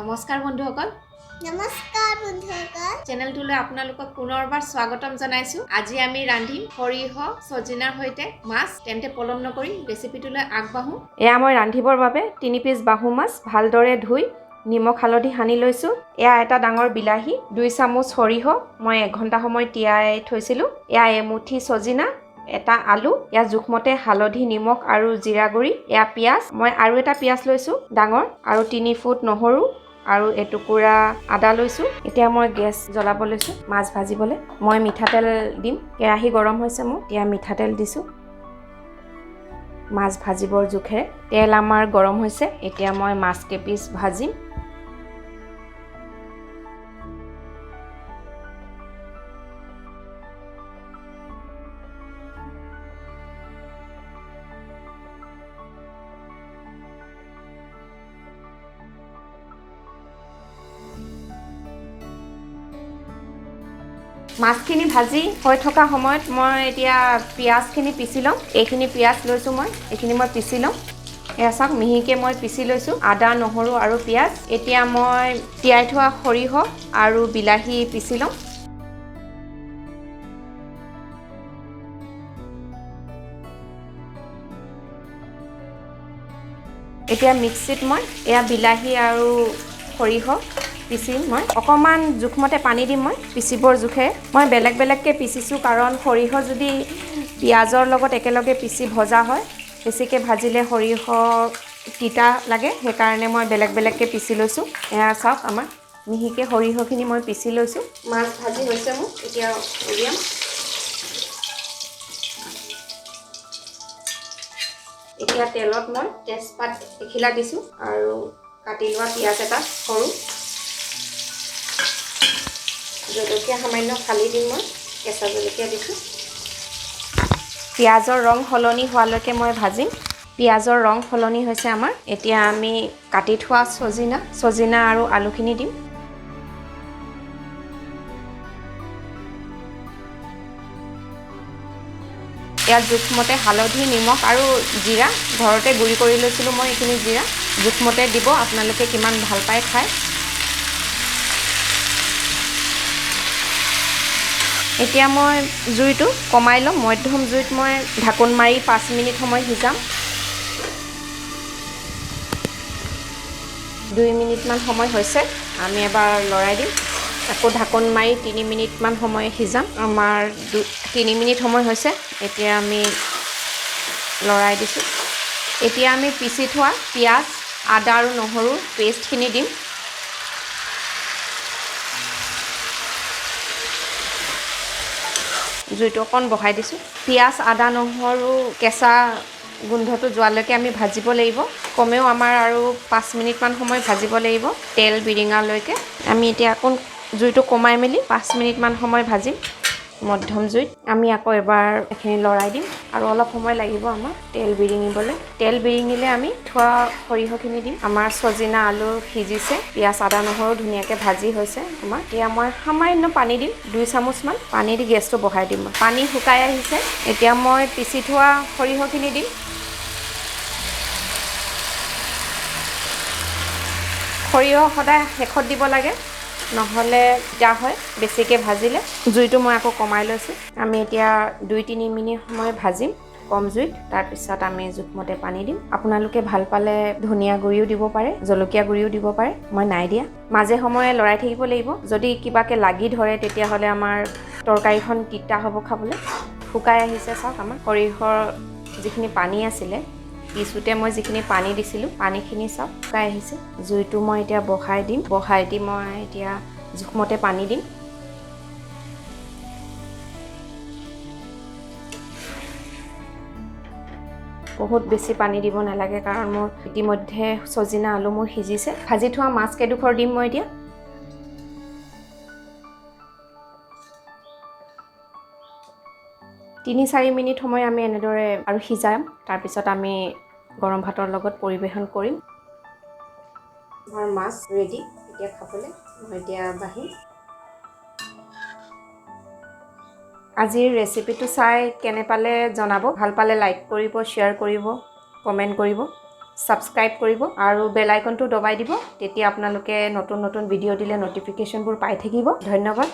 নমস্কাৰ বন্ধুসকল চেনেলটোলৈ আপোনালোকক পুনৰবাৰ স্বাগতম জনাইছো। আজি আমি ৰান্ধিম সৰিয়হ সজিনাৰ সৈতে মাছ। তেন্তে পলম নকৰি ৰেচিপিটোলৈ আগবাঢ়ো। এয়া মই ৰান্ধিবৰ বাবে 3 পিচ বাহু মাছ ভালদৰে ধুই নিমখ হালধি সানি লৈছো। এয়া এটা ডাঙৰ বিলাহী, 2 চামুচ সৰিয়হ মই 1 ঘণ্টা সময় তিয়াই থৈছিলো। এয়া এমুঠি সজিনা, এটা আলু, এয়া জোখমতে হালধি, নিমখ আৰু জিৰা গুড়ি, এয়া পিঁয়াজ, মই আৰু এটা পিঁয়াজ লৈছো ডাঙৰ, আৰু 3 ফুট নহৰু আৰু এটুকুৰা আদা লৈছো। এতিয়া মই গেছ জ্বলাব লৈছো মাছ ভাজিবলৈ। মই মিঠাতেল দিম। কেৰাহী গৰম হৈছে, মোৰ এতিয়া মিঠাতেল দিছো মাছ ভাজিবৰ জোখেৰে। তেল আমাৰ গৰম হৈছে, এতিয়া মই মাছ কেইপিচ ভাজিম। মাছখিনি ভাজি হৈ থকা সময়ত মই এতিয়া পিঁয়াজখিনি পিচি ল'ম। এইখিনি পিঁয়াজ লৈছোঁ মই, এইখিনি মই পিচি ল'ম। এয়া চাওক, মিহিকৈ মই পিচি লৈছোঁ আদা, নহৰু আৰু পিঁয়াজ। এতিয়া মই তিয়াই থোৱা সৰিয়হ আৰু বিলাহী পিচি ল'ম। এতিয়া মিক্সিত মই এয়া বিলাহী আৰু সৰিয়হ পিচিম। মই অকণমান জোখমতে পানী দিম। মই পিচিবৰ জোখে মই বেলেগ বেলেগকৈ পিচিছোঁ, কাৰণ সৰিয়হ যদি পিঁয়াজৰ লগত একেলগে পিচি ভজা হয়, বেছিকৈ ভাজিলে সৰিয়হ তিতা লাগে, সেইকাৰণে মই বেলেগ বেলেগকৈ পিচি লৈছোঁ। এয়া চাওক, আমাৰ মিহিকৈ সৰিয়হখিনি মই পিচি লৈছোঁ। মাছ ভাজি হৈছে মোৰ, এতিয়া উলিয়াম। এতিয়া তেলত মই তেজপাত এখিলা দিছোঁ আৰু কাটি লোৱা পিঁয়াজ এটা সৰু, জলকীয়া সামান্য ফালি দিম। মই কেঁচা জলকীয়া দিছোঁ। পিঁয়াজৰ ৰং সলনি হোৱালৈকে মই ভাজিম। পিঁয়াজৰ ৰং সলনি হৈছে আমাৰ। এতিয়া আমি কাটি থোৱা সজিনা আৰু আলুখিনি দিম। ইয়াত জোখমতে হালধি, নিমখ আৰু জিৰা, ঘৰতে গুড়ি কৰি লৈছিলোঁ মই এইখিনি জিৰা। জোখমতে দিব, আপোনালোকে কিমান ভাল পায় খায়। এতিয়া মই জুইটো কমাই ল'ম। মধ্যম জুইত মই ঢাকোন মাৰি 5 মিনিট সময় সিজাম। 2 মিনিটমান সময় হৈছে, আমি এবাৰ লৰাই দিম। আকৌ ঢাকোন মাৰি 3 মিনিটমান সময় সিজাম। আমাৰ 3 মিনিট সময় হৈছে, এতিয়া আমি লৰাই দিছোঁ। এতিয়া আমি পিচি থোৱা পিঁয়াজ, আদা আৰু নহৰুৰ পেষ্টখিনি দিম। জুইটো অকণ বঢ়াই দিছোঁ। পিঁয়াজ, আদা, নহৰু কেঁচা গোন্ধটো যোৱালৈকে আমি ভাজিব লাগিব। কমেও আমাৰ আৰু 5 মিনিটমান সময় ভাজিব লাগিব, তেল বিৰিঙালৈকে। আমি এতিয়া আকৌ জুইটো কমাই মেলি 5 মিনিটমান সময় ভাজিম মধ্যম জুইত। আমি আকৌ এবাৰ এইখিনি লৰাই দিম আৰু অলপ সময় লাগিব আমাৰ তেল বিৰিঙিবলৈ। তেল বিৰিঙিলে আমি থোৱা সৰিয়হখিনি দিম। আমাৰ সজিনা আলু সিজিছে, পিঁয়াজ, আদা, নহৰু ধুনীয়াকৈ ভাজি হৈছে আমাৰ। এতিয়া মই সামান্য পানী দিম, 2 চামুচমান পানী দি গেছটো বঢ়াই দিম। পানী শুকাই আহিছে, এতিয়া মই পিচি থোৱা সৰিয়হখিনি দিম। সৰিয়হ সদায় শেষত দিব লাগে, নহ'লে তিতা হয় বেছিকৈ ভাজিলে। জুইটো মই আকৌ কমাই লৈছোঁ। আমি এতিয়া 2-3 মিনিট সময় ভাজিম কম জুইত। তাৰপিছত আমি জোখমতে পানী দিম। আপোনালোকে ভাল পালে ধনিয়া গুড়িও দিব পাৰে, জলকীয়া গুড়িও দিব পাৰে, মই নাই দিয়া। মাজে সময়ে লৰাই থাকিব লাগিব। যদি কিবাকৈ লাগি ধৰে, তেতিয়াহ'লে আমাৰ তৰকাৰীখন তিতা হ'ব খাবলৈ। শুকাই আহিছে চাওক, আমাৰ সৰিয়হৰ যিখিনি পানী আছিলে, পিছোতে মই যিখিনি পানী দিছিলোঁ, পানীখিনি চাওক শুকাই আহিছে। জুইটো মই এতিয়া বঢ়াই দিম। বঢ়াই দি মই এতিয়া জোখমতে পানী দিম। বহুত বেছি পানী দিব নালাগে, কাৰণ মোৰ ইতিমধ্যে সজিনা আলু মোৰ সিজিছে। ভাজি থোৱা মাছ কেইডোখৰ দিম মই এতিয়া। তিনি 4 মিনিট সময় আমি এনেদৰে আৰু সিজাম। তাৰপিছত আমি গৰম ভাতৰ লগত পৰিৱেশন কৰিম। আমাৰ মাছ ৰেডি এতিয়া খাবলৈ। মই এতিয়া বাঢ়িম। আজিৰ ৰেচিপিটো চাই কেনে পালে জনাব। ভাল পালে লাইক কৰিব, শ্বেয়াৰ কৰিব, কমেণ্ট কৰিব। ছাবস্ক্ৰাইব কৰিব আৰু বেল আইকনটো দবাই দিব তেতিয়া আপোনালোকে নতুন নতুন ভিডিঅ' দিলে নটিফিকেশ্যনবোৰ পাই থাকিব ধন্যবাদ